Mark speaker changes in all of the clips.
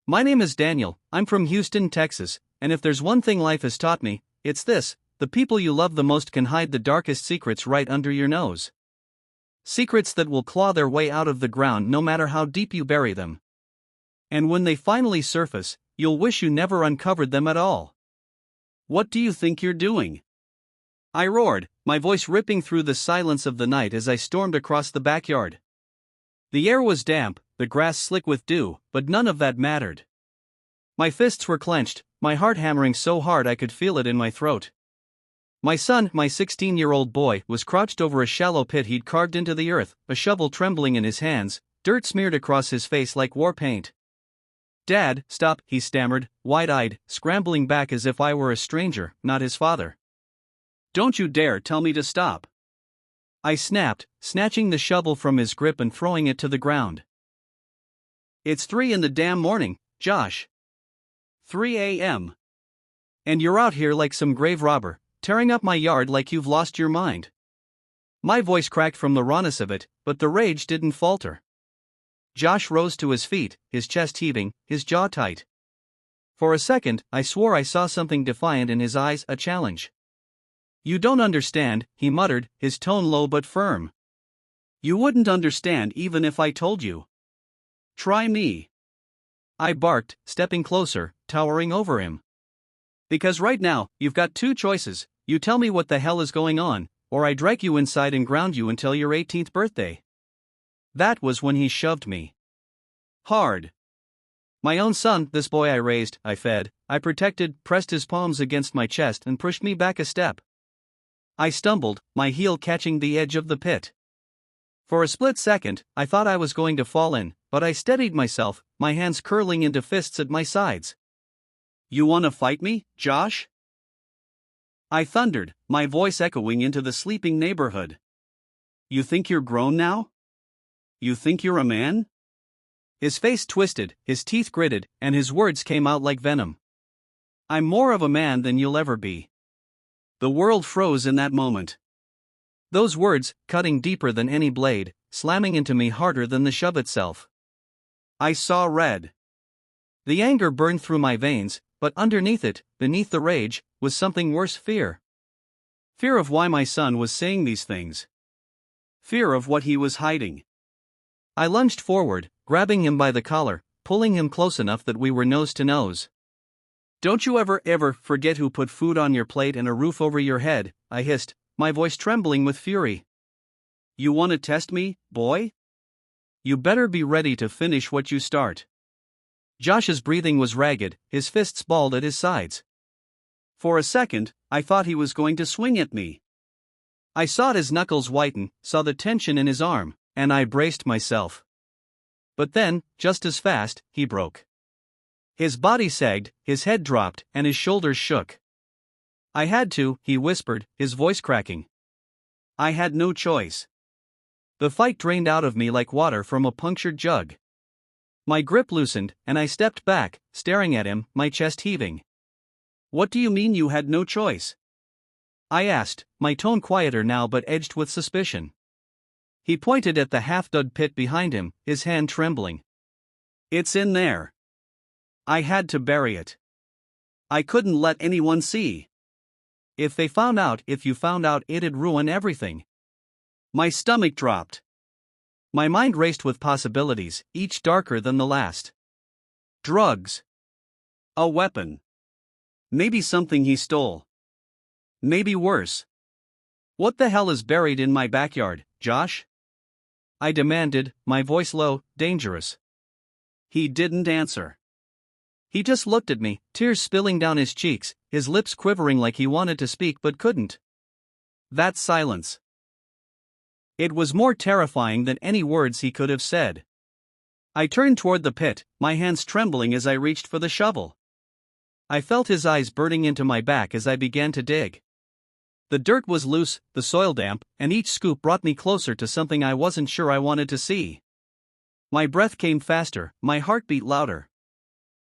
Speaker 1: My name is Daniel, I'm from Houston, Texas, and if there's one thing life has taught me, it's this: the people you love the most can hide the darkest secrets right under your nose. Secrets that will claw their way out of the ground no matter how deep you bury them. And when they finally surface, you'll wish you never uncovered them at all.
Speaker 2: What do you think you're doing?
Speaker 1: I roared, my voice ripping through the silence of the night as I stormed across the backyard. The air was damp, the grass slick with dew, but none of that mattered. My fists were clenched, my heart hammering so hard I could feel it in my throat. My son, my 16-year-old boy, was crouched over a shallow pit he'd carved into the earth, a shovel trembling in his hands, dirt smeared across his face like war paint. "Dad, stop," he stammered, wide-eyed, scrambling back as if I were a stranger, not his father.
Speaker 2: "Don't you dare tell me to stop,"
Speaker 1: I snapped, snatching the shovel from his grip and throwing it to the ground.
Speaker 2: "It's 3 in the damn morning, Josh. 3 a.m.
Speaker 1: And you're out here like some grave robber, tearing up my yard like you've lost your mind." My voice cracked from the rawness of it, but the rage didn't falter. Josh rose to his feet, his chest heaving, his jaw tight. For a second, I swore I saw something defiant in his eyes, a challenge. "You don't understand," he muttered, his tone low but firm.
Speaker 2: "You wouldn't understand even if I told you. Try me,"
Speaker 1: I barked, stepping closer, towering over him. "Because right now, you've got two choices: you tell me what the hell is going on, or I drag you inside and ground you until your 18th birthday." That was when he shoved me. Hard. My own son, this boy I raised, I fed, I protected, pressed his palms against my chest and pushed me back a step. I stumbled, my heel catching the edge of the pit. For a split second, I thought I was going to fall in, but I steadied myself, my hands curling into fists at my sides.
Speaker 2: "You wanna fight me, Josh?"
Speaker 1: I thundered, my voice echoing into the sleeping neighborhood.
Speaker 2: "You think you're grown now? You think you're a man?"
Speaker 1: His face twisted, his teeth gritted, and his words came out like venom. "I'm more of a man than you'll ever be."
Speaker 2: The world froze in that moment.
Speaker 1: Those words, cutting deeper than any blade, slamming into me harder than the shove itself.
Speaker 2: I saw red.
Speaker 1: The anger burned through my veins, but underneath it, beneath the rage, was something worse: fear. Fear of why my son was saying these things.
Speaker 2: Fear of what he was hiding.
Speaker 1: I lunged forward, grabbing him by the collar, pulling him close enough that we were nose to nose.
Speaker 2: "Don't you ever forget who put food on your plate and a roof over your head," I hissed, my voice trembling with fury. "You want to test me, boy?
Speaker 1: You better be ready to finish what you start." Josh's breathing was ragged, his fists balled at his sides.
Speaker 2: For a second, I thought he was going to swing at me.
Speaker 1: I saw his knuckles whiten, saw the tension in his arm, and I braced myself. But then, just as fast, he broke. His body sagged, his head dropped, and his shoulders shook. "I had to," he whispered, his voice cracking.
Speaker 2: "I had no choice."
Speaker 1: The fight drained out of me like water from a punctured jug. My grip loosened, and I stepped back, staring at him, my chest heaving.
Speaker 2: "What do you mean you had no choice?"
Speaker 1: I asked, my tone quieter now but edged with suspicion. He pointed at the half-dug pit behind him, his hand trembling.
Speaker 2: "It's in there. I had to bury it. I couldn't let anyone see.
Speaker 1: If you found out, it'd ruin everything."
Speaker 2: My stomach dropped.
Speaker 1: My mind raced with possibilities, each darker than the last.
Speaker 2: Drugs. A weapon. Maybe something he stole. Maybe worse.
Speaker 1: "What the hell is buried in my backyard, Josh?" I demanded, my voice low, dangerous.
Speaker 2: He didn't answer.
Speaker 1: He just looked at me, tears spilling down his cheeks, his lips quivering like he wanted to speak but couldn't.
Speaker 2: That silence.
Speaker 1: It was more terrifying than any words he could have said. I turned toward the pit, my hands trembling as I reached for the shovel. I felt his eyes burning into my back as I began to dig. The dirt was loose, the soil damp, and each scoop brought me closer to something I wasn't sure I wanted to see. My breath came faster, my heart beat louder.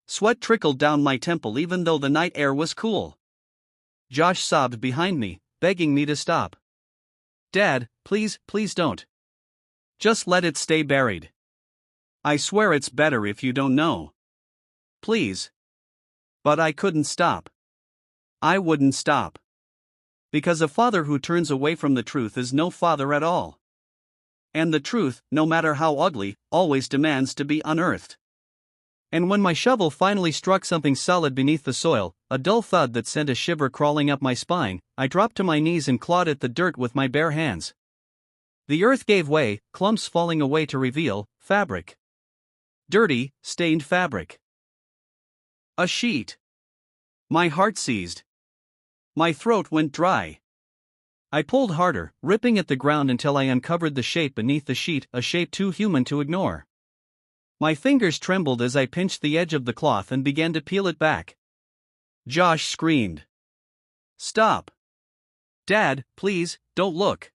Speaker 1: Sweat trickled down my temple even though the night air was cool. Josh sobbed behind me, begging me to stop. "Dad, please don't. Just let it stay buried. I swear it's better if you don't know." please. But I couldn't stop. I wouldn't stop. Because a father who turns away from the truth is no father at all. And the truth, no matter how ugly, always demands to be unearthed. And when my shovel finally struck something solid beneath the soil, a dull thud that sent a shiver crawling up my spine, I dropped to my knees and clawed at the dirt with my bare hands. The earth gave way, clumps falling away to reveal fabric. Dirty, stained fabric. A sheet. My heart seized. My throat went dry. I pulled harder, ripping at the ground until I uncovered the shape beneath the sheet, a shape too human to ignore. My fingers trembled as I pinched the edge of the cloth and began to peel it back. Josh screamed. Stop. Dad, please, don't look.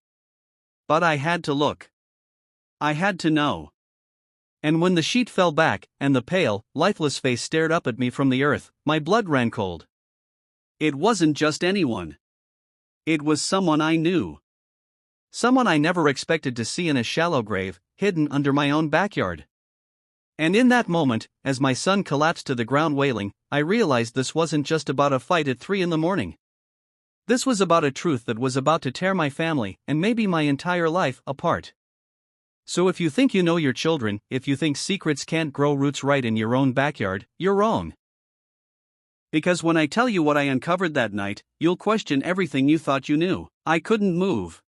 Speaker 1: But I had to look. I had to know. And when the sheet fell back, and the pale, lifeless face stared up at me from the earth, my blood ran cold. It wasn't just anyone. It was someone I knew. Someone I never expected to see in a shallow grave, hidden under my own backyard. And in that moment, as my son collapsed to the ground wailing, I realized this wasn't just about a fight at 3 a.m. This was about a truth that was about to tear my family, and maybe my entire life, apart. So if you think you know your children, if you think secrets can't grow roots right in your own backyard, you're wrong. Because when I tell you what I uncovered that night, you'll question everything you thought you knew. I couldn't move.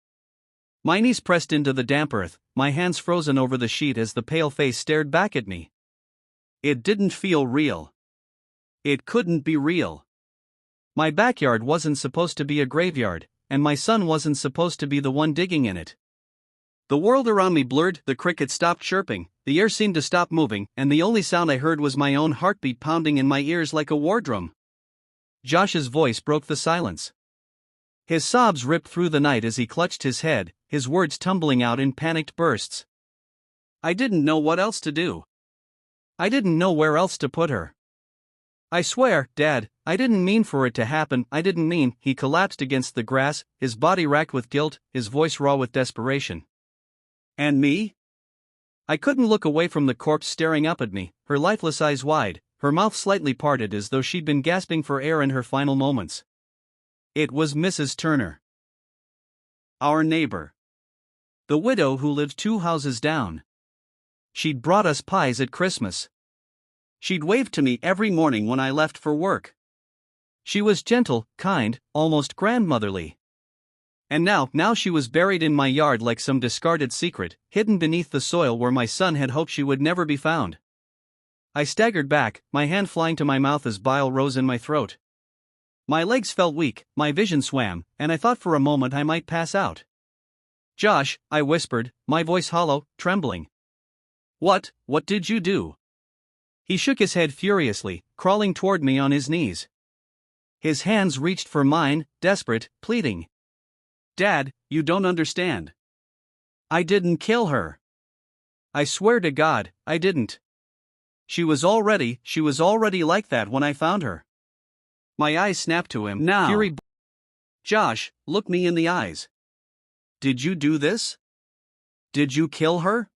Speaker 1: My knees pressed into the damp earth, my hands frozen over the sheet as the pale face stared back at me. It didn't feel real. It couldn't be real. My backyard wasn't supposed to be a graveyard, and my son wasn't supposed to be the one digging in it. The world around me blurred, the crickets stopped chirping, the air seemed to stop moving, and the only sound I heard was my own heartbeat pounding in my ears like a war drum. Josh's voice broke the silence. His sobs ripped through the night as he clutched his head, his words tumbling out in panicked bursts. I didn't know what else to do. I didn't know where else to put her. I swear, Dad, I didn't mean for it to happen, I didn't mean. He collapsed against the grass, his body racked with guilt, his voice raw with desperation. And me? I couldn't look away from the corpse staring up at me, her lifeless eyes wide, her mouth slightly parted as though she'd been gasping for air in her final moments. It was Mrs. Turner. Our neighbor. The widow who lived 2 houses down. She'd brought us pies at Christmas. She'd waved to me every morning when I left for work. She was gentle, kind, almost grandmotherly. And now she was buried in my yard like some discarded secret, hidden beneath the soil where my son had hoped she would never be found. I staggered back, my hand flying to my mouth as bile rose in my throat. My legs felt weak, my vision swam, and I thought for a moment I might pass out. Josh, I whispered, my voice hollow, trembling. What did you do? He shook his head furiously, crawling toward me on his knees. His hands reached for mine, desperate, pleading. Dad, you don't understand. I didn't kill her. I swear to God, I didn't. She was already like that when I found her. My eyes snapped to him, now. Fury. Josh, look me in the eyes. Did you do this? Did you kill her?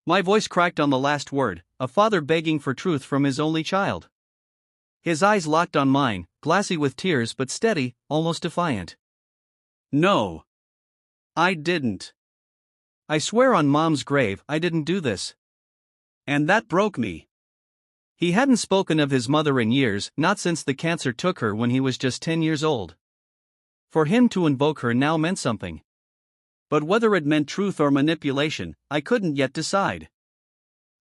Speaker 1: My voice cracked on the last word, a father begging for truth from his only child. His eyes locked on mine, glassy with tears but steady, almost defiant. No. I didn't. I swear on Mom's grave I didn't do this. And that broke me. He hadn't spoken of his mother in years, not since the cancer took her when he was just 10 years old. For him to invoke her now meant something. But whether it meant truth or manipulation, I couldn't yet decide.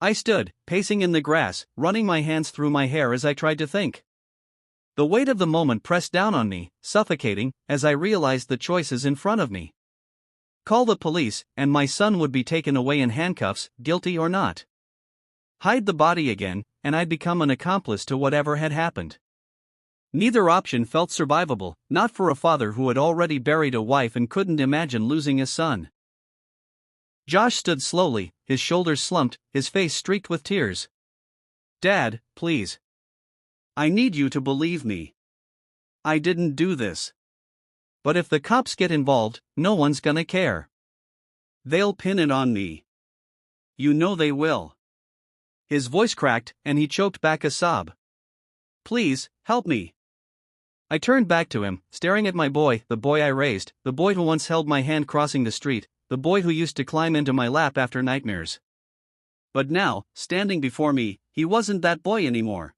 Speaker 1: I stood, pacing in the grass, running my hands through my hair as I tried to think. The weight of the moment pressed down on me, suffocating, as I realized the choices in front of me. Call the police, and my son would be taken away in handcuffs, guilty or not. Hide the body again, and I'd become an accomplice to whatever had happened. Neither option felt survivable, not for a father who had already buried a wife and couldn't imagine losing a son. Josh stood slowly, his shoulders slumped, his face streaked with tears. Dad, please. I need you to believe me. I didn't do this. But if the cops get involved, no one's gonna care. They'll pin it on me. You know they will. His voice cracked, and he choked back a sob. Please, help me. I turned back to him, staring at my boy, the boy I raised, the boy who once held my hand crossing the street, the boy who used to climb into my lap after nightmares. But now, standing before me, he wasn't that boy anymore.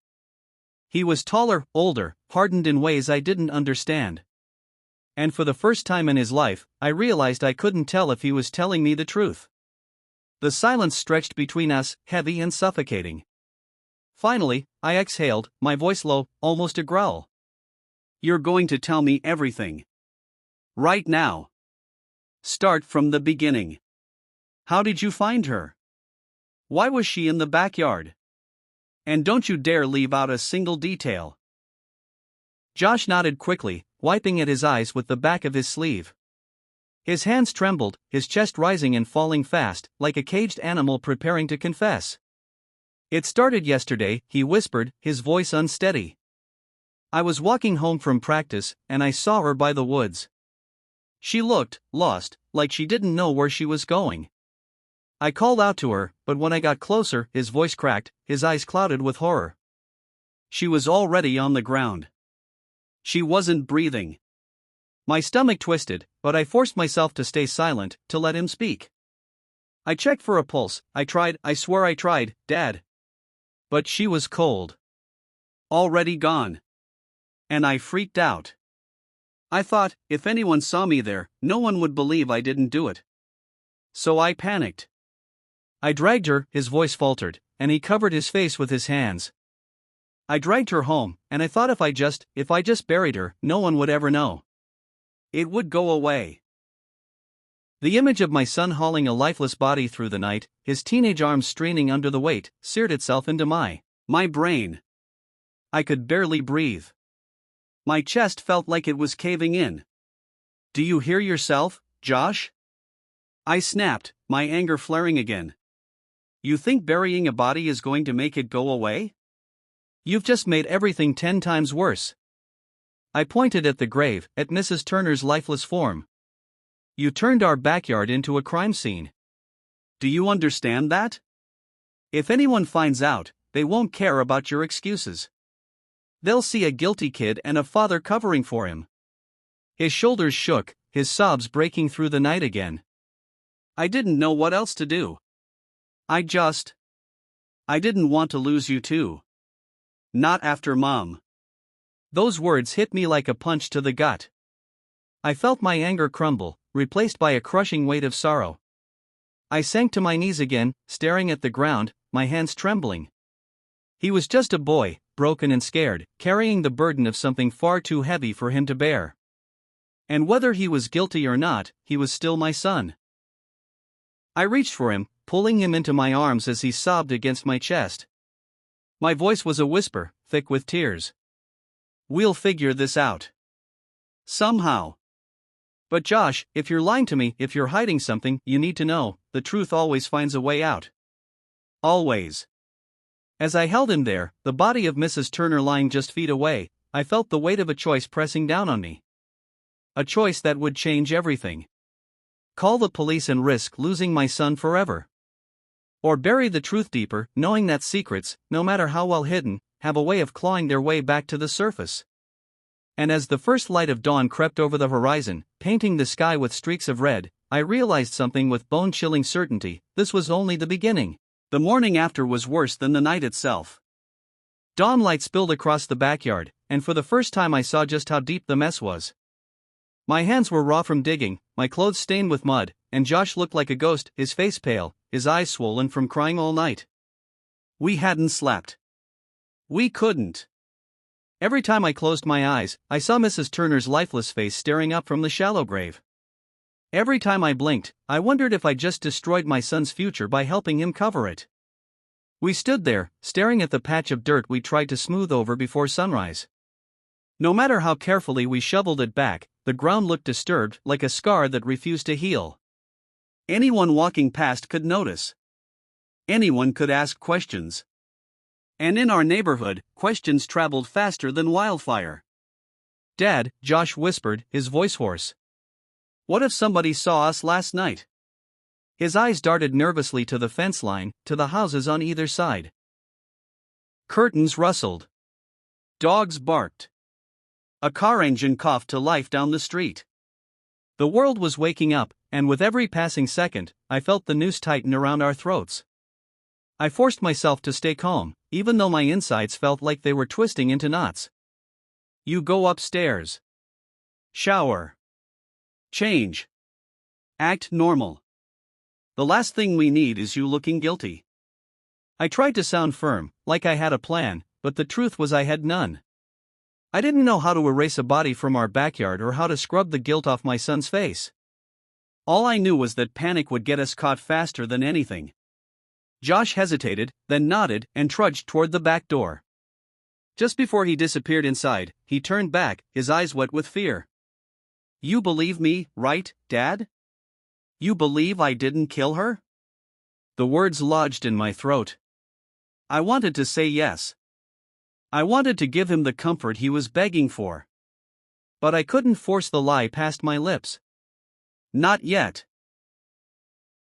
Speaker 1: He was taller, older, hardened in ways I didn't understand. And for the first time in his life, I realized I couldn't tell if he was telling me the truth. The silence stretched between us, heavy and suffocating. Finally, I exhaled, my voice low, almost a growl. You're going to tell me everything. Right now. Start from the beginning. How did you find her? Why was she in the backyard? And don't you dare leave out a single detail. Josh nodded quickly, wiping at his eyes with the back of his sleeve. His hands trembled, his chest rising and falling fast, like a caged animal preparing to confess. It started yesterday, he whispered, his voice unsteady. I was walking home from practice, and I saw her by the woods. She looked lost, like she didn't know where she was going. I called out to her, but when I got closer, his voice cracked, his eyes clouded with horror. She was already on the ground. She wasn't breathing. My stomach twisted, but I forced myself to stay silent, to let him speak. I checked for a pulse, I swear I tried, Dad. But she was cold. Already gone. And I freaked out. I thought, if anyone saw me there, no one would believe I didn't do it. So I panicked. I dragged her, his voice faltered, and he covered his face with his hands. I dragged her home, and I thought if I just buried her, no one would ever know. It would go away. The image of my son hauling a lifeless body through the night, his teenage arms straining under the weight, seared itself into my brain. I could barely breathe. My chest felt like it was caving in. Do you hear yourself, Josh? I snapped, my anger flaring again. You think burying a body is going to make it go away? You've just made everything 10 times worse. I pointed at the grave, at Mrs. Turner's lifeless form. You turned our backyard into a crime scene. Do you understand that? If anyone finds out, they won't care about your excuses. They'll see a guilty kid and a father covering for him. His shoulders shook, his sobs breaking through the night again. I didn't know what else to do. I didn't want to lose you too. Not after Mom. Those words hit me like a punch to the gut. I felt my anger crumble, replaced by a crushing weight of sorrow. I sank to my knees again, staring at the ground, my hands trembling. He was just a boy, broken and scared, carrying the burden of something far too heavy for him to bear. And whether he was guilty or not, he was still my son. I reached for him, pulling him into my arms as he sobbed against my chest. My voice was a whisper, thick with tears. We'll figure this out. Somehow. But Josh, if you're lying to me, if you're hiding something, you need to know, the truth always finds a way out. Always. As I held him there, the body of Mrs. Turner lying just feet away, I felt the weight of a choice pressing down on me. A choice that would change everything. Call the police and risk losing my son forever. Or bury the truth deeper, knowing that secrets, no matter how well hidden, have a way of clawing their way back to the surface. And as the first light of dawn crept over the horizon, painting the sky with streaks of red, I realized something with bone-chilling certainty: this was only the beginning. The morning after was worse than the night itself. Dawn light spilled across the backyard, and for the first time I saw just how deep the mess was. My hands were raw from digging, my clothes stained with mud, and Josh looked like a ghost, his face pale, his eyes swollen from crying all night. We hadn't slept. We couldn't. Every time I closed my eyes, I saw Mrs. Turner's lifeless face staring up from the shallow grave. Every time I blinked, I wondered if I just destroyed my son's future by helping him cover it. We stood there, staring at the patch of dirt we tried to smooth over before sunrise. No matter how carefully we shoveled it back, the ground looked disturbed, like a scar that refused to heal. Anyone walking past could notice. Anyone could ask questions. And in our neighborhood, questions traveled faster than wildfire. Dad, Josh whispered, his voice hoarse. What if somebody saw us last night? His eyes darted nervously to the fence line, to the houses on either side. Curtains rustled. Dogs barked. A car engine coughed to life down the street. The world was waking up, and with every passing second, I felt the noose tighten around our throats. I forced myself to stay calm, even though my insides felt like they were twisting into knots. You go upstairs. Shower. Change. Act normal. The last thing we need is you looking guilty. I tried to sound firm, like I had a plan, but the truth was I had none. I didn't know how to erase a body from our backyard or how to scrub the guilt off my son's face. All I knew was that panic would get us caught faster than anything. Josh hesitated, then nodded and trudged toward the back door. Just before he disappeared inside, he turned back, his eyes wet with fear. You believe me, right, Dad? You believe I didn't kill her? The words lodged in my throat. I wanted to say yes. I wanted to give him the comfort he was begging for. But I couldn't force the lie past my lips. Not yet.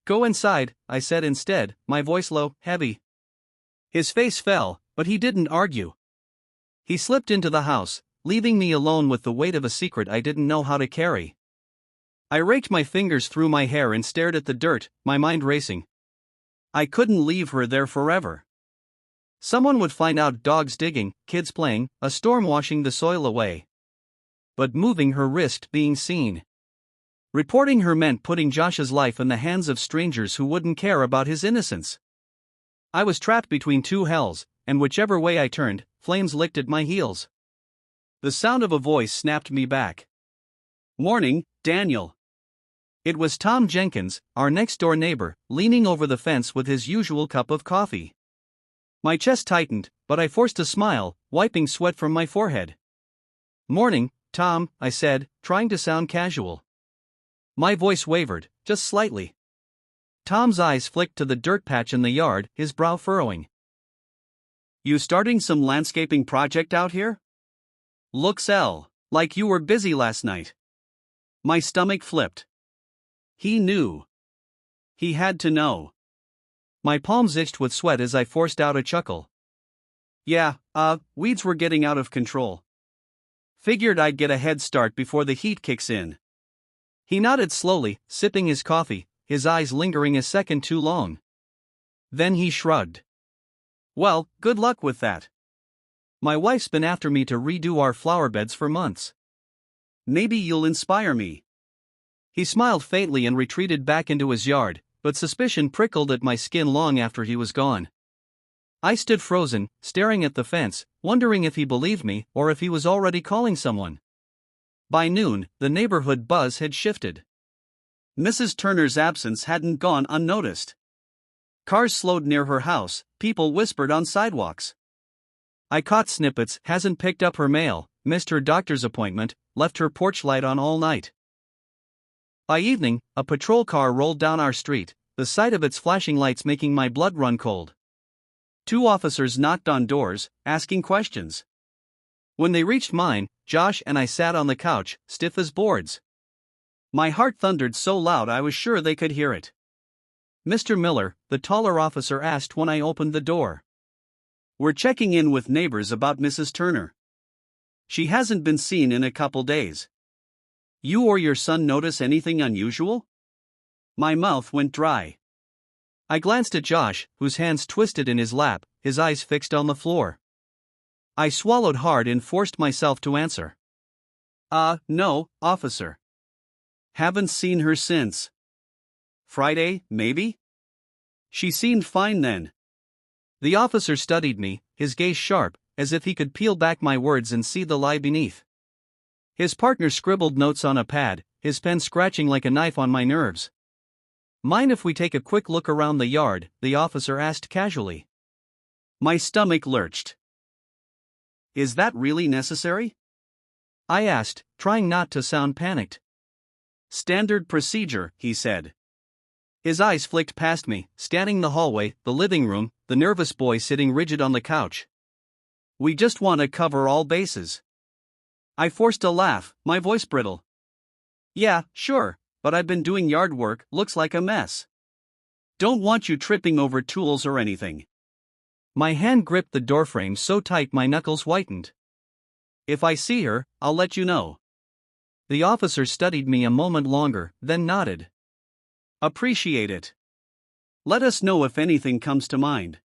Speaker 1: Go inside, I said instead, my voice low, heavy. His face fell, but he didn't argue. He slipped into the house, leaving me alone with the weight of a secret I didn't know how to carry. I raked my fingers through my hair and stared at the dirt, my mind racing. I couldn't leave her there forever. Someone would find out, dogs digging, kids playing, a storm washing the soil away. But moving her risked being seen. Reporting her meant putting Josh's life in the hands of strangers who wouldn't care about his innocence. I was trapped between two hells, and whichever way I turned, flames licked at my heels. The sound of a voice snapped me back. Morning, Daniel. It was Tom Jenkins, our next-door neighbor, leaning over the fence with his usual cup of coffee. My chest tightened, but I forced a smile, wiping sweat from my forehead. Morning, Tom, I said, trying to sound casual. My voice wavered, just slightly. Tom's eyes flicked to the dirt patch in the yard, his brow furrowing. You starting some landscaping project out here? Looks like you were busy last night. My stomach flipped. He knew. He had to know. My palms itched with sweat as I forced out a chuckle. Yeah, weeds were getting out of control. Figured I'd get a head start before the heat kicks in. He nodded slowly, sipping his coffee, his eyes lingering a second too long. Then he shrugged. Well, good luck with that. My wife's been after me to redo our flower beds for months. Maybe you'll inspire me. He smiled faintly and retreated back into his yard, but suspicion prickled at my skin long after he was gone. I stood frozen, staring at the fence, wondering if he believed me or if he was already calling someone. By noon, the neighborhood buzz had shifted. Mrs. Turner's absence hadn't gone unnoticed. Cars slowed near her house, people whispered on sidewalks. I caught snippets, hasn't picked up her mail, missed her doctor's appointment, left her porch light on all night. By evening, a patrol car rolled down our street, the sight of its flashing lights making my blood run cold. 2 officers knocked on doors, asking questions. When they reached mine, Josh and I sat on the couch, stiff as boards. My heart thundered so loud I was sure they could hear it. Mr. Miller, the taller officer, asked when I opened the door. We're checking in with neighbors about Mrs. Turner. She hasn't been seen in a couple days. You or your son notice anything unusual? My mouth went dry. I glanced at Josh, whose hands twisted in his lap, his eyes fixed on the floor. I swallowed hard and forced myself to answer. No, officer. Haven't seen her since. Friday, maybe? She seemed fine then. The officer studied me, his gaze sharp, as if he could peel back my words and see the lie beneath. His partner scribbled notes on a pad, his pen scratching like a knife on my nerves. Mind if we take a quick look around the yard? The officer asked casually. My stomach lurched. Is that really necessary? I asked, trying not to sound panicked. Standard procedure, he said. His eyes flicked past me, scanning the hallway, the living room, the nervous boy sitting rigid on the couch. We just want to cover all bases. I forced a laugh, my voice brittle. Yeah, sure, but I've been doing yard work, looks like a mess. Don't want you tripping over tools or anything. My hand gripped the doorframe so tight my knuckles whitened. "If I see her, I'll let you know." The officer studied me a moment longer, then nodded. "Appreciate it. Let us know if anything comes to mind."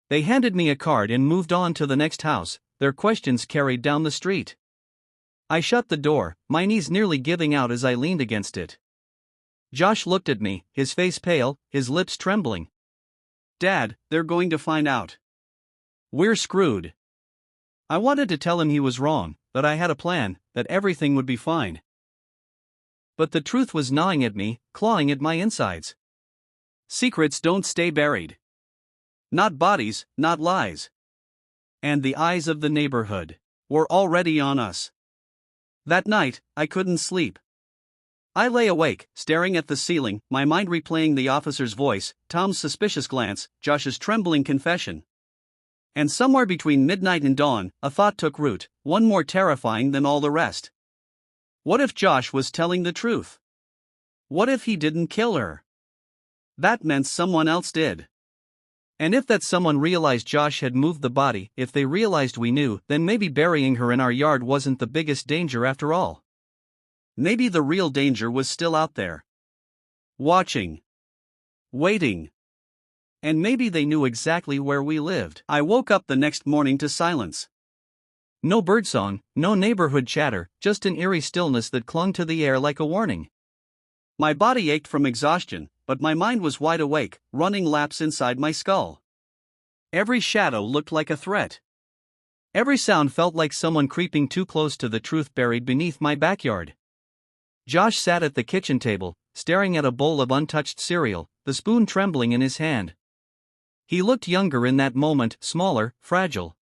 Speaker 1: They handed me a card and moved on to the next house, their questions carried down the street. I shut the door, my knees nearly giving out as I leaned against it. Josh looked at me, his face pale, his lips trembling. "Dad, they're going to find out. We're screwed." I wanted to tell him he was wrong, that I had a plan, that everything would be fine. But the truth was gnawing at me, clawing at my insides. Secrets don't stay buried. Not bodies, not lies. And the eyes of the neighborhood were already on us. That night, I couldn't sleep. I lay awake, staring at the ceiling, my mind replaying the officer's voice, Tom's suspicious glance, Josh's trembling confession. And somewhere between midnight and dawn, a thought took root, one more terrifying than all the rest. What if Josh was telling the truth? What if he didn't kill her? That meant someone else did. And if that someone realized Josh had moved the body, if they realized we knew, then maybe burying her in our yard wasn't the biggest danger after all. Maybe the real danger was still out there. Watching. Waiting. And maybe they knew exactly where we lived. I woke up the next morning to silence. No birdsong, no neighborhood chatter, just an eerie stillness that clung to the air like a warning. My body ached from exhaustion, but my mind was wide awake, running laps inside my skull. Every shadow looked like a threat. Every sound felt like someone creeping too close to the truth buried beneath my backyard. Josh sat at the kitchen table, staring at a bowl of untouched cereal, the spoon trembling in his hand. He looked younger in that moment, smaller, fragile.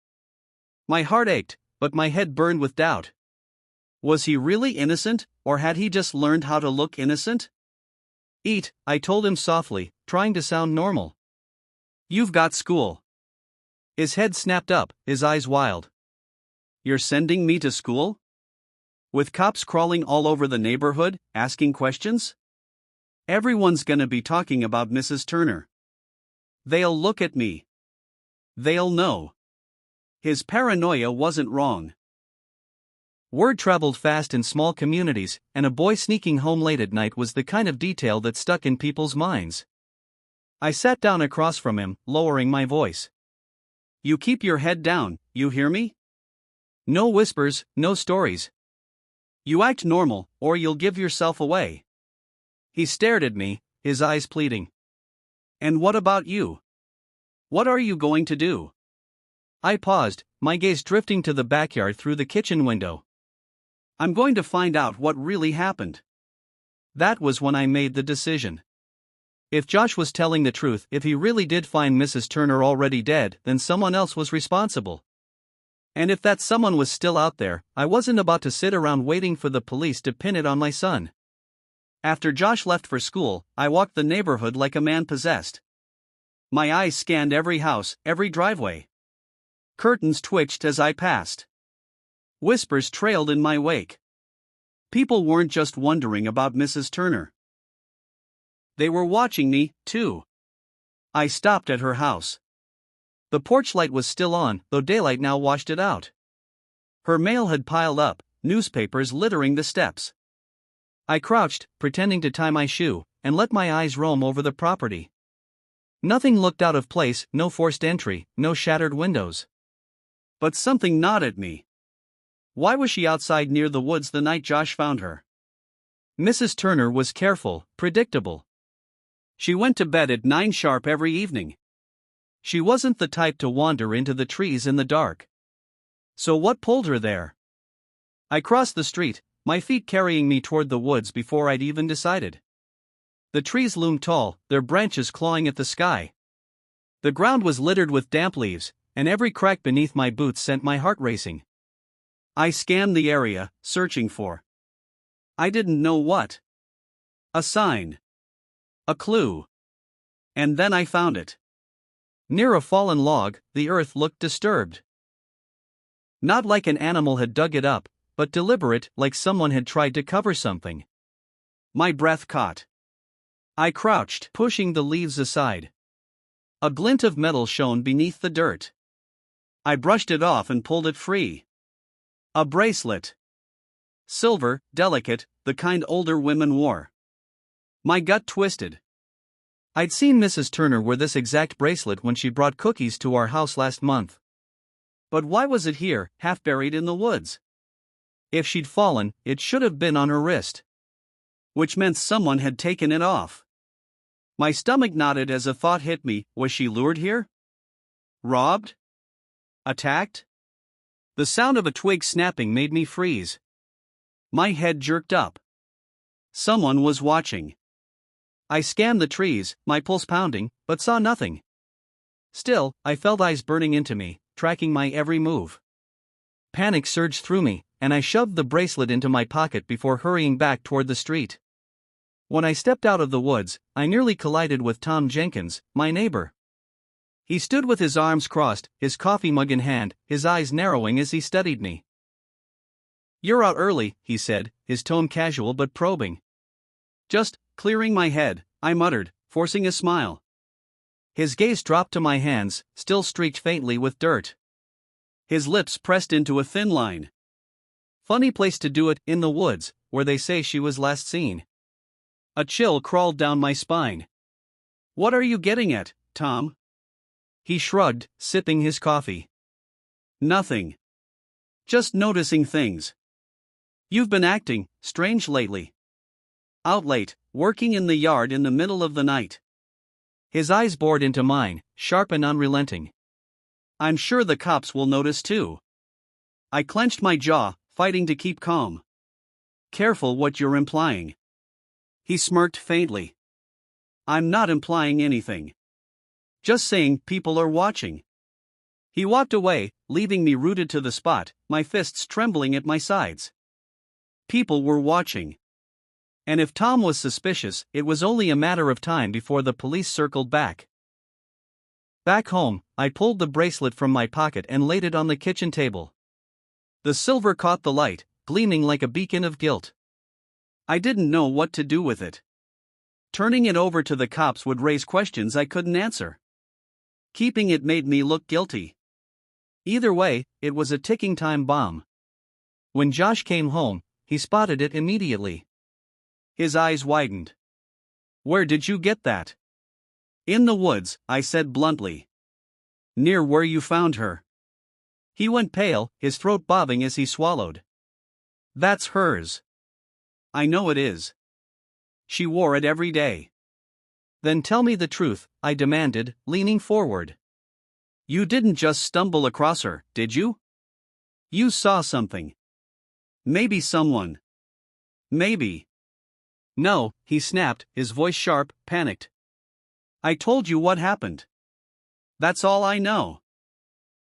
Speaker 1: My heart ached, but my head burned with doubt. Was he really innocent, or had he just learned how to look innocent? "Eat," I told him softly, trying to sound normal. "You've got school." His head snapped up, his eyes wild. "You're sending me to school? With cops crawling all over the neighborhood, asking questions? Everyone's gonna be talking about Mrs. Turner. They'll look at me. They'll know." His paranoia wasn't wrong. Word traveled fast in small communities, and a boy sneaking home late at night was the kind of detail that stuck in people's minds. I sat down across from him, lowering my voice. "You keep your head down, you hear me? No whispers, no stories. You act normal, or you'll give yourself away." He stared at me, his eyes pleading. "And what about you? What are you going to do?" I paused, my gaze drifting to the backyard through the kitchen window. "I'm going to find out what really happened." That was when I made the decision. If Josh was telling the truth, if he really did find Mrs. Turner already dead, then someone else was responsible. And if that someone was still out there, I wasn't about to sit around waiting for the police to pin it on my son. After Josh left for school, I walked the neighborhood like a man possessed. My eyes scanned every house, every driveway. Curtains twitched as I passed. Whispers trailed in my wake. People weren't just wondering about Mrs. Turner. They were watching me, too. I stopped at her house. The porch light was still on, though daylight now washed it out. Her mail had piled up, newspapers littering the steps. I crouched, pretending to tie my shoe, and let my eyes roam over the property. Nothing looked out of place, no forced entry, no shattered windows. But something gnawed at me. Why was she outside near the woods the night Josh found her? Mrs. Turner was careful, predictable. She went to bed at 9 sharp every evening. She wasn't the type to wander into the trees in the dark. So what pulled her there? I crossed the street, my feet carrying me toward the woods before I'd even decided. The trees loomed tall, their branches clawing at the sky. The ground was littered with damp leaves, and every crack beneath my boots sent my heart racing. I scanned the area, searching for I didn't know what. A sign. A clue. And then I found it. Near a fallen log, the earth looked disturbed. Not like an animal had dug it up, but deliberate, like someone had tried to cover something. My breath caught. I crouched, pushing the leaves aside. A glint of metal shone beneath the dirt. I brushed it off and pulled it free. A bracelet. Silver, delicate, the kind older women wore. My gut twisted. I'd seen Mrs. Turner wear this exact bracelet when she brought cookies to our house last month. But why was it here, half buried in the woods? If she'd fallen, it should have been on her wrist. Which meant someone had taken it off. My stomach knotted as a thought hit me. Was she lured here? Robbed? Attacked? The sound of a twig snapping made me freeze. My head jerked up. Someone was watching. I scanned the trees, my pulse pounding, but saw nothing. Still, I felt eyes burning into me, tracking my every move. Panic surged through me, and I shoved the bracelet into my pocket before hurrying back toward the street. When I stepped out of the woods, I nearly collided with Tom Jenkins, my neighbor. He stood with his arms crossed, his coffee mug in hand, his eyes narrowing as he studied me. "You're out early," he said, his tone casual but probing. "Just clearing my head," I muttered, forcing a smile. His gaze dropped to my hands, still streaked faintly with dirt. His lips pressed into a thin line. Funny place to do it, in the woods, where they say she was last seen. A chill crawled down my spine. "What are you getting at, Tom?" He shrugged, sipping his coffee. "Nothing. Just noticing things. You've been acting strange lately. Out late, working in the yard in the middle of the night." His eyes bored into mine, sharp and unrelenting. "I'm sure the cops will notice too." I clenched my jaw, fighting to keep calm. "Careful what you're implying." He smirked faintly. "I'm not implying anything. Just saying people are watching." He walked away, leaving me rooted to the spot, my fists trembling at my sides. People were watching. And if Tom was suspicious, it was only a matter of time before the police circled back. Back home, I pulled the bracelet from my pocket and laid it on the kitchen table. The silver caught the light, gleaming like a beacon of guilt. I didn't know what to do with it. Turning it over to the cops would raise questions I couldn't answer. Keeping it made me look guilty. Either way, it was a ticking time bomb. When Josh came home, he spotted it immediately. His eyes widened. "Where did you get that?" "In the woods," I said bluntly. "Near where you found her." He went pale, his throat bobbing as he swallowed. "That's hers." "I know it is. She wore it every day." "Then tell me the truth," I demanded, leaning forward. "You didn't just stumble across her, did you? You saw something. Maybe someone. Maybe." "No," he snapped, his voice sharp, panicked. "I told you what happened. That's all I know."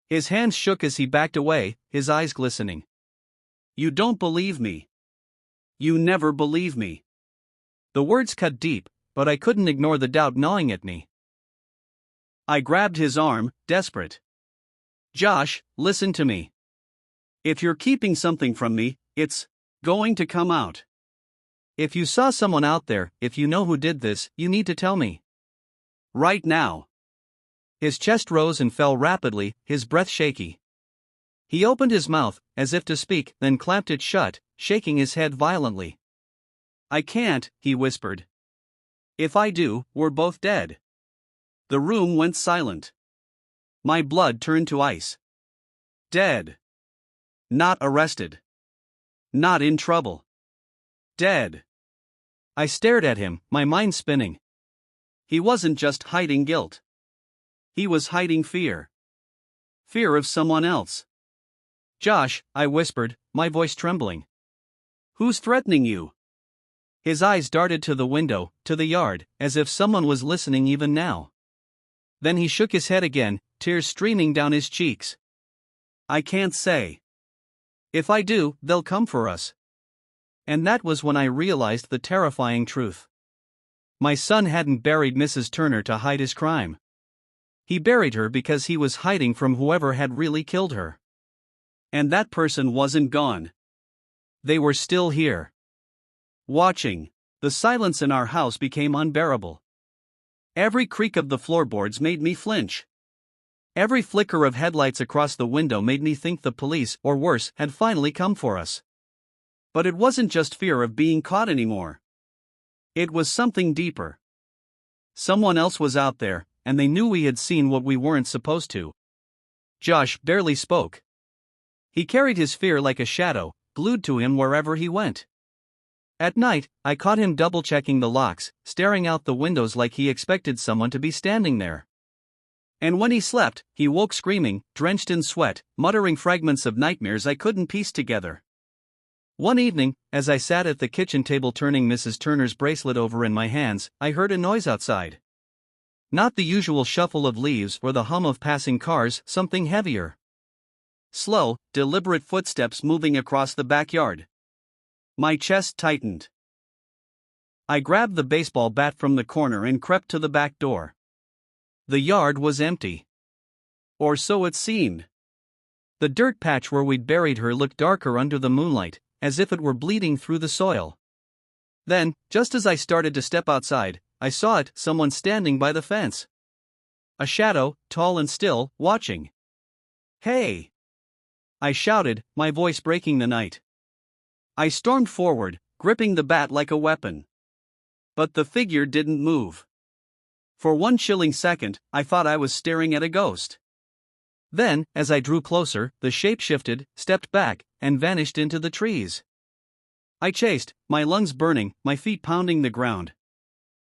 Speaker 1: His hands shook as he backed away, his eyes glistening. "You don't believe me. You never believe me." The words cut deep, but I couldn't ignore the doubt gnawing at me. I grabbed his arm, desperate. "Josh, listen to me. If you're keeping something from me, it's going to come out. If you saw someone out there, if you know who did this, you need to tell me. Right now." His chest rose and fell rapidly, his breath shaky. He opened his mouth, as if to speak, then clamped it shut, shaking his head violently. "I can't," he whispered. "If I do, we're both dead." The room went silent. My blood turned to ice. Dead. Not arrested. Not in trouble. Dead. I stared at him, my mind spinning. He wasn't just hiding guilt. He was hiding fear. Fear of someone else. "Josh," I whispered, my voice trembling. "Who's threatening you?" His eyes darted to the window, to the yard, as if someone was listening even now. Then he shook his head again, tears streaming down his cheeks. "I can't say. If I do, they'll come for us." And that was when I realized the terrifying truth. My son hadn't buried Mrs. Turner to hide his crime. He buried her because he was hiding from whoever had really killed her. And that person wasn't gone. They were still here. Watching. The silence in our house became unbearable. Every creak of the floorboards made me flinch. Every flicker of headlights across the window made me think the police, or worse, had finally come for us. But it wasn't just fear of being caught anymore. It was something deeper. Someone else was out there, and they knew we had seen what we weren't supposed to. Josh barely spoke. He carried his fear like a shadow, glued to him wherever he went. At night, I caught him double-checking the locks, staring out the windows like he expected someone to be standing there. And when he slept, he woke screaming, drenched in sweat, muttering fragments of nightmares I couldn't piece together. One evening, as I sat at the kitchen table turning Mrs. Turner's bracelet over in my hands, I heard a noise outside. Not the usual shuffle of leaves or the hum of passing cars, something heavier. Slow, deliberate footsteps moving across the backyard. My chest tightened. I grabbed the baseball bat from the corner and crept to the back door. The yard was empty. Or so it seemed. The dirt patch where we'd buried her looked darker under the moonlight, as if it were bleeding through the soil. Then, just as I started to step outside, I saw it, someone standing by the fence. A shadow, tall and still, watching. "Hey!" I shouted, my voice breaking the night. I stormed forward, gripping the bat like a weapon. But the figure didn't move. For one chilling second, I thought I was staring at a ghost. Then, as I drew closer, the shape shifted, stepped back, and vanished into the trees. I chased, my lungs burning, my feet pounding the ground.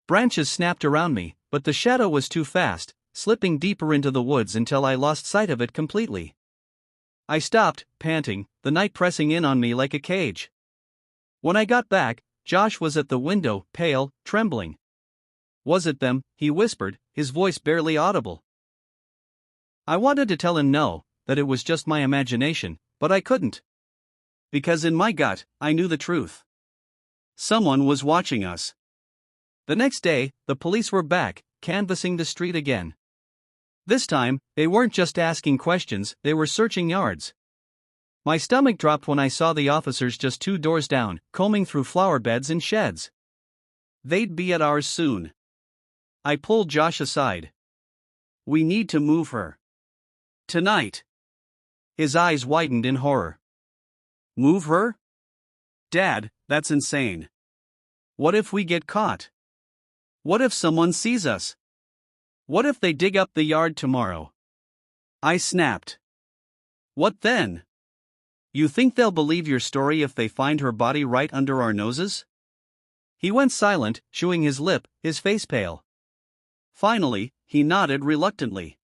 Speaker 1: Branches snapped around me, but the shadow was too fast, slipping deeper into the woods until I lost sight of it completely. I stopped, panting, the night pressing in on me like a cage. When I got back, Josh was at the window, pale, trembling. "Was it them?" he whispered, his voice barely audible. I wanted to tell him no, that it was just my imagination, but I couldn't. Because in my gut, I knew the truth. Someone was watching us. The next day, the police were back, canvassing the street again. This time, they weren't just asking questions, they were searching yards. My stomach dropped when I saw the officers just 2 doors down, combing through flower beds and sheds. They'd be at ours soon. I pulled Josh aside. "We need to move her. Tonight." His eyes widened in horror. "Move her? Dad, that's insane. What if we get caught? What if someone sees us? What if they dig up the yard tomorrow?" I snapped. "What then? You think they'll believe your story if they find her body right under our noses?" He went silent, chewing his lip, his face pale. Finally, he nodded reluctantly.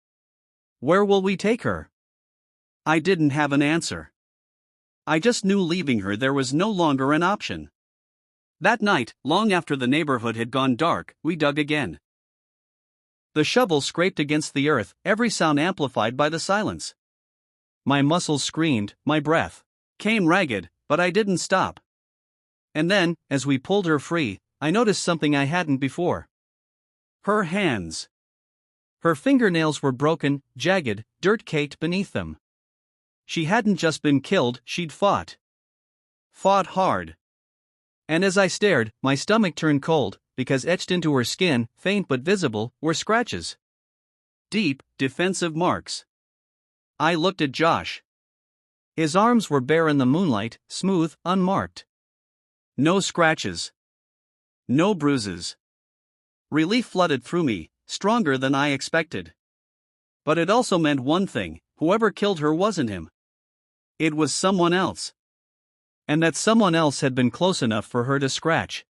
Speaker 1: "Where will we take her?" I didn't have an answer. I just knew leaving her there was no longer an option. That night, long after the neighborhood had gone dark, we dug again. The shovel scraped against the earth, every sound amplified by the silence. My muscles screamed, my breath came ragged, but I didn't stop. And then, as we pulled her free, I noticed something I hadn't before. Her hands. Her fingernails were broken, jagged, dirt-caked beneath them. She hadn't just been killed, she'd fought. Fought hard. And as I stared, my stomach turned cold, because etched into her skin, faint but visible, were scratches. Deep, defensive marks. I looked at Josh. His arms were bare in the moonlight, smooth, unmarked. No scratches. No bruises. Relief flooded through me, stronger than I expected. But it also meant one thing: whoever killed her wasn't him. It was someone else. And that someone else had been close enough for her to scratch.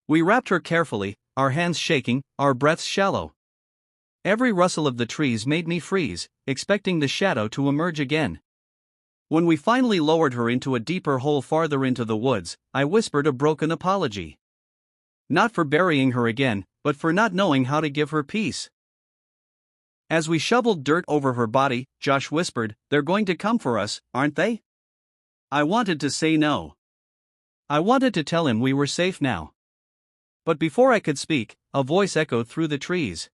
Speaker 1: We wrapped her carefully, our hands shaking, our breaths shallow. Every rustle of the trees made me freeze, expecting the shadow to emerge again. When we finally lowered her into a deeper hole farther into the woods, I whispered a broken apology. Not for burying her again, but for not knowing how to give her peace. As we shoveled dirt over her body, Josh whispered, "They're going to come for us, aren't they?" I wanted to say no. I wanted to tell him we were safe now. But before I could speak, a voice echoed through the trees.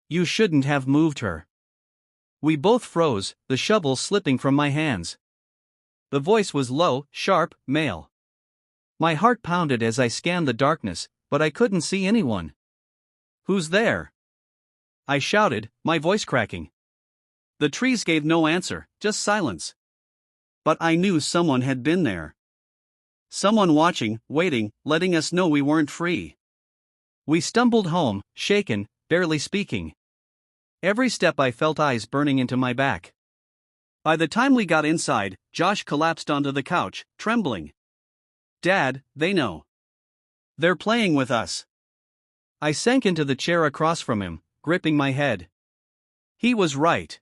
Speaker 1: "You shouldn't have moved her." We both froze, the shovel slipping from my hands. The voice was low, sharp, male. My heart pounded as I scanned the darkness, but I couldn't see anyone. Who's there? I shouted, my voice cracking. The trees gave no answer, just silence. But I knew someone had been there. Someone watching, waiting, letting us know we weren't free. We stumbled home, shaken, barely speaking. Every step I felt eyes burning into my back. By the time we got inside, Josh collapsed onto the couch, trembling. Dad, they know. They're playing with us. I sank into the chair across from him, gripping my head. He was right.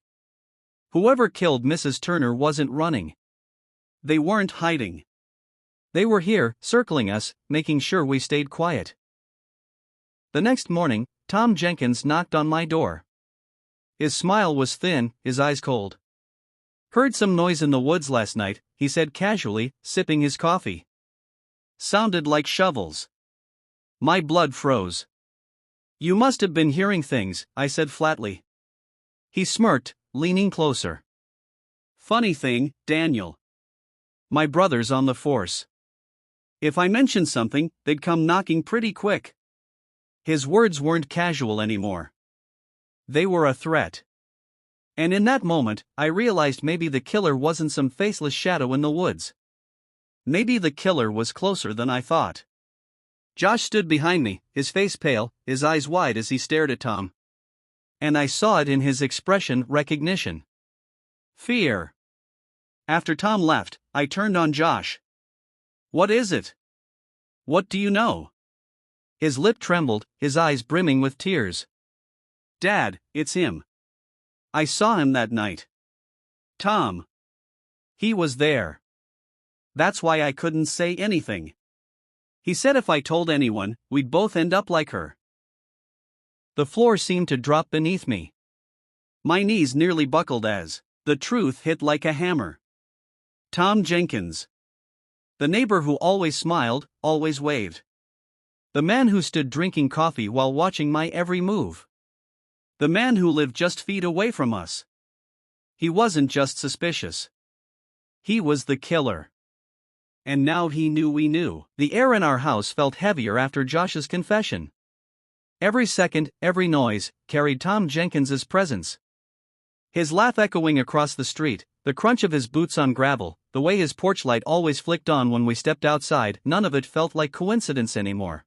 Speaker 1: Whoever killed Mrs. Turner wasn't running. They weren't hiding. They were here, circling us, making sure we stayed quiet. The next morning, Tom Jenkins knocked on my door. His smile was thin, his eyes cold. Heard some noise in the woods last night, he said casually, sipping his coffee. Sounded like shovels. My blood froze. You must have been hearing things, I said flatly. He smirked, leaning closer. Funny thing, Daniel. My brother's on the force. If I mentioned something, they'd come knocking pretty quick. His words weren't casual anymore. They were a threat. And in that moment, I realized maybe the killer wasn't some faceless shadow in the woods. Maybe the killer was closer than I thought. Josh stood behind me, his face pale, his eyes wide as he stared at Tom. And I saw it in his expression, recognition. Fear. After Tom left, I turned on Josh. What is it? What do you know? His lip trembled, his eyes brimming with tears. Dad, it's him. I saw him that night. Tom. He was there. That's why I couldn't say anything. He said if I told anyone, we'd both end up like her. The floor seemed to drop beneath me. My knees nearly buckled as the truth hit like a hammer. Tom Jenkins. The neighbor who always smiled, always waved. The man who stood drinking coffee while watching my every move. The man who lived just feet away from us. He wasn't just suspicious. He was the killer. And now he knew we knew. The air in our house felt heavier after Josh's confession. Every second, every noise, carried Tom Jenkins's presence. His laugh echoing across the street, the crunch of his boots on gravel, the way his porch light always flicked on when we stepped outside, none of it felt like coincidence anymore.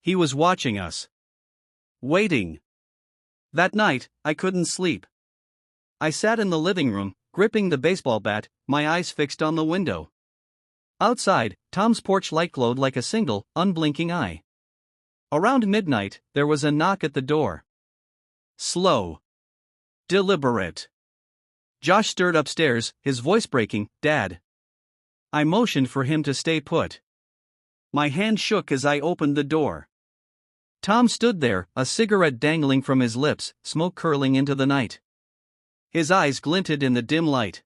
Speaker 1: He was watching us. Waiting. That night, I couldn't sleep. I sat in the living room, gripping the baseball bat, my eyes fixed on the window. Outside, Tom's porch light glowed like a single, unblinking eye. Around midnight, there was a knock at the door. Slow. Deliberate. Josh stirred upstairs, his voice breaking, Dad. I motioned for him to stay put. My hand shook as I opened the door. Tom stood there, a cigarette dangling from his lips, smoke curling into the night. His eyes glinted in the dim light.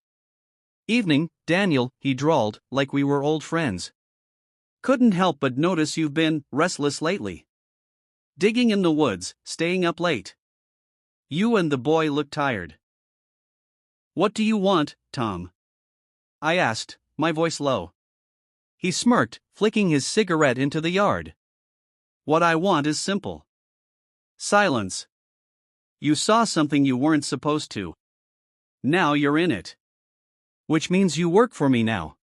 Speaker 1: Evening, Daniel, he drawled, like we were old friends. Couldn't help but notice you've been restless lately. Digging in the woods, staying up late. You and the boy look tired. What do you want, Tom? I asked, my voice low. He smirked, flicking his cigarette into the yard. What I want is simple. Silence. You saw something you weren't supposed to. Now you're in it. Which means you work for me now.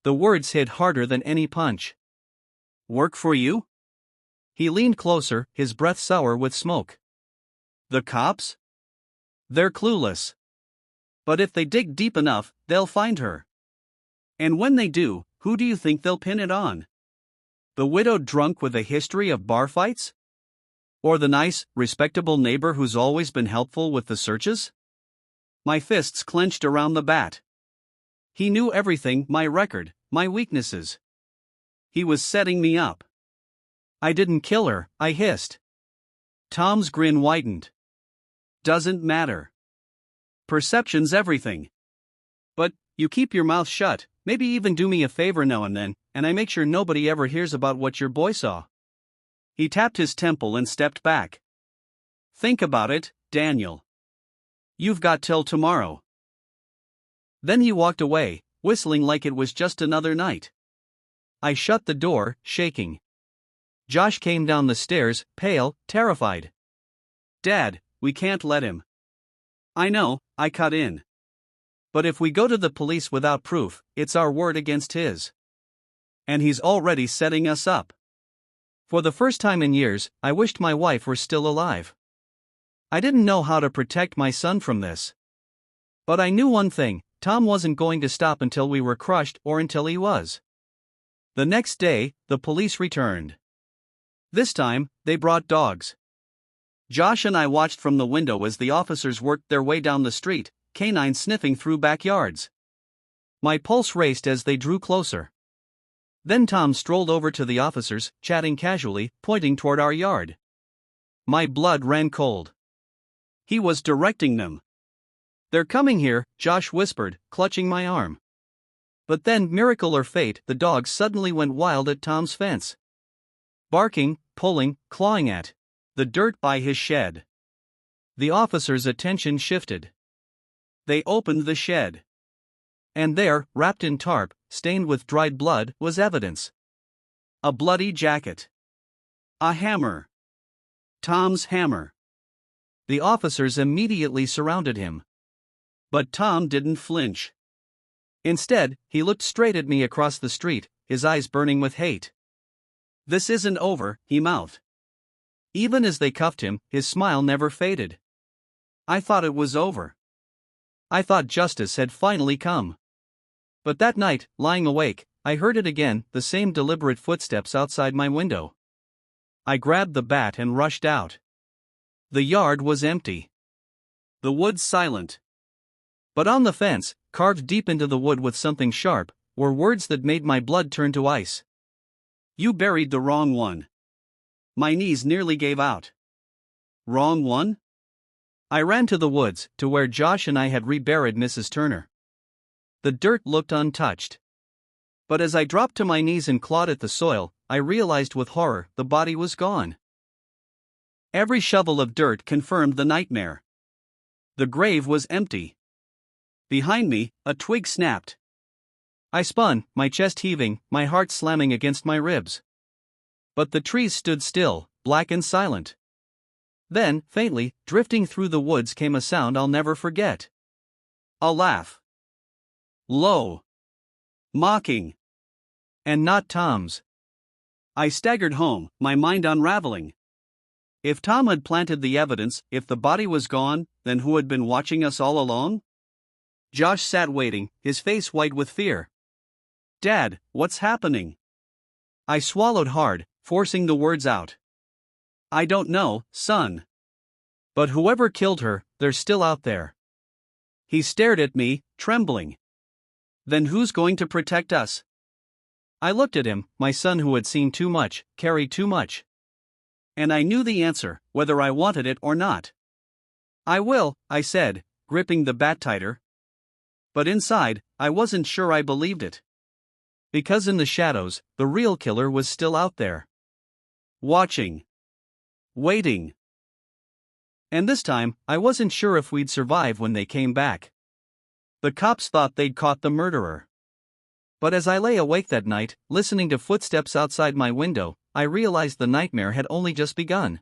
Speaker 1: The words hit harder than any punch. Work for you? He leaned closer, his breath sour with smoke. The cops? They're clueless. But if they dig deep enough, they'll find her. And when they do, who do you think they'll pin it on? The widowed drunk with a history of bar fights? Or the nice, respectable neighbor who's always been helpful with the searches? My fists clenched around the bat. He knew everything, my record, my weaknesses. He was setting me up. I didn't kill her, I hissed. Tom's grin widened. Doesn't matter. Perception's everything. But, you keep your mouth shut, maybe even do me a favor now and then, and I make sure nobody ever hears about what your boy saw. He tapped his temple and stepped back. Think about it, Daniel. You've got till tomorrow. Then he walked away, whistling like it was just another night. I shut the door, shaking. Josh came down the stairs, pale, terrified. "Dad, we can't let him." "I know," I cut in. "But if we go to the police without proof, it's our word against his. And he's already setting us up." For the first time in years, I wished my wife were still alive. I didn't know how to protect my son from this. But I knew one thing: Tom wasn't going to stop until we were crushed or until he was. The next day, the police returned. This time, they brought dogs. Josh and I watched from the window as the officers worked their way down the street, canines sniffing through backyards. My pulse raced as they drew closer. Then Tom strolled over to the officers, chatting casually, pointing toward our yard. My blood ran cold. He was directing them. "They're coming here," Josh whispered, clutching my arm. But then, miracle or fate, the dogs suddenly went wild at Tom's fence. Barking, pulling, clawing at the dirt by his shed. The officers' attention shifted. They opened the shed. And there, wrapped in tarp, stained with dried blood, was evidence. A bloody jacket. A hammer. Tom's hammer. The officers immediately surrounded him. But Tom didn't flinch. Instead, he looked straight at me across the street, his eyes burning with hate. "This isn't over," he mouthed. Even as they cuffed him, his smile never faded. I thought it was over. I thought justice had finally come. But that night, lying awake, I heard it again, the same deliberate footsteps outside my window. I grabbed the bat and rushed out. The yard was empty. The woods silent. But on the fence, carved deep into the wood with something sharp, were words that made my blood turn to ice. "You buried the wrong one." My knees nearly gave out. Wrong one? I ran to the woods, to where Josh and I had reburied Mrs. Turner. The dirt looked untouched. But as I dropped to my knees and clawed at the soil, I realized with horror the body was gone. Every shovel of dirt confirmed the nightmare. The grave was empty. Behind me, a twig snapped. I spun, my chest heaving, my heart slamming against my ribs. But the trees stood still, black and silent. Then, faintly, drifting through the woods came a sound I'll never forget. A laugh. Low. Mocking. And not Tom's. I staggered home, my mind unraveling. If Tom had planted the evidence, if the body was gone, then who had been watching us all along? Josh sat waiting, his face white with fear. "Dad, what's happening?" I swallowed hard, forcing the words out. "I don't know, son. But whoever killed her, they're still out there." He stared at me, trembling. "Then who's going to protect us?" I looked at him, my son who had seen too much, carried too much. And I knew the answer, whether I wanted it or not. "I will," I said, gripping the bat tighter. But inside, I wasn't sure I believed it. Because in the shadows, the real killer was still out there. Watching. Waiting. And this time, I wasn't sure if we'd survive when they came back. The cops thought they'd caught the murderer. But as I lay awake that night, listening to footsteps outside my window, I realized the nightmare had only just begun.